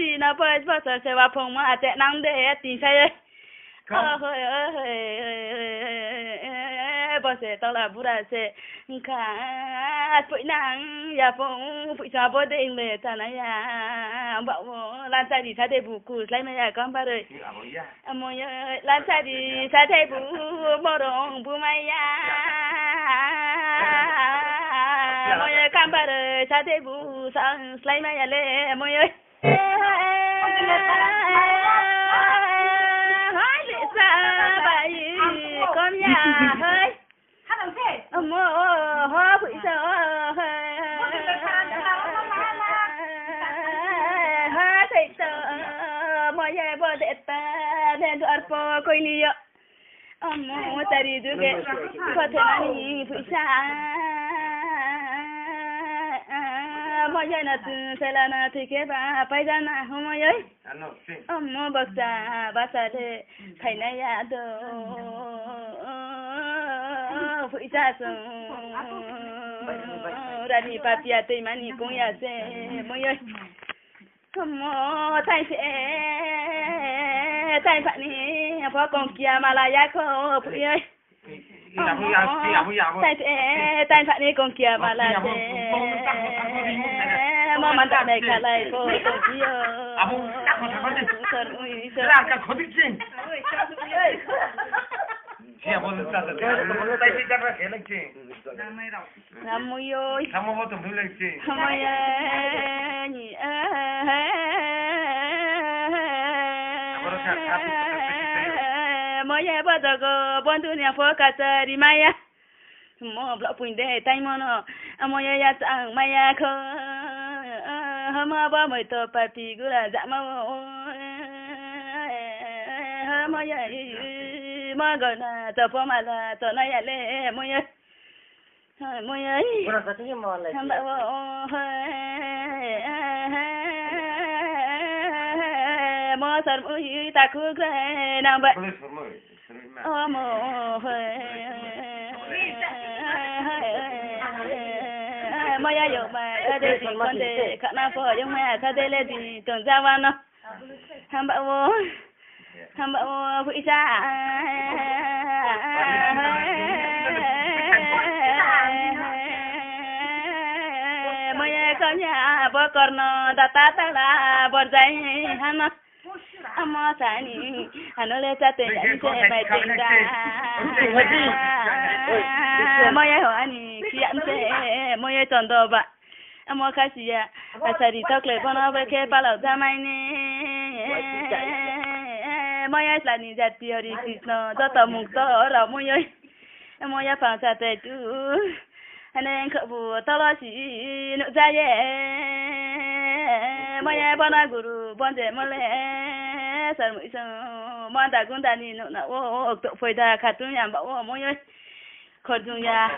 chi nó bơi se va phong mà te nang de ti sai bơ se tao là bura se cả phụ nàng ya phong phụ cha bơ de le ta na ya bảo lan sai đi sai de bu cu sai mà ya con ba rồi moi lan sai đi sai de bu mò rong bu mai ya moi con ba rồi sai de bu sai mà ya le moi ơi con nhà hơi hoa quỷ sợ hoa thầy sợ mọi người bơ đệ ta nên tôi ăn phô coi liêu mua tari du cái có thể là đi phụ sa mọi người là từ sẽ là na thì cái bà phải ra na không mọi người mua bậc sa bác sa thế thầy này ya đồ phụ sa sung ra đi papia tây mani cũng ya se mọi người thầy sẽ thầy phải đi phó công kia mà là ya cô phụ ơi thầy phải đi công kia mà là mà mình ta này cả lại cô công kia Nam mô ơi. Nam mô tụng thứ lên chi. Nam mô nhị Moya bao giờ có bọn tôi nhà phó cả trời đi maya. Mo blọ phun để tay mo nó. Moya ya sang maya khơ. Hama ba mới to papi gula dạ mo. Moya mà gọi là tập phó mà là tổ này lệ moya. Moya. Bữa nào thì mo lại. Hamba mo sar ui ta ku cái nào vậy mo mo ya yo ma ade ti con de kana po yo ma ta de le di ton za wa no hamba wo phụ sa mo ya con nhà bo corno da ta la bo dai hana ama sani anole tate yanse mai tinda moya ho ani kianse moya tondo ba amo kasia asari tokle bono be ke palo zamai ne moya slani jati ori krishna data mukto ra moya pa tate tu anh khabu talo si no jaye moya bona guru bonje mole sar mu so mon ta kun ta ni no na o to foi da khatun yam ba o mo yo khojung ya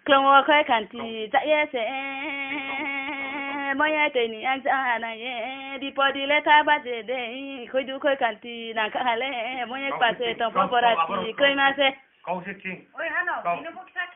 klong o khoi kan ti ta ye se moya te ni an sa na ye di po di le ta ba de de khoi du khoi kan ti na ka le moya pa se to po ra ti koi ma se câu sẽ chinh ôi hano nó bốc sát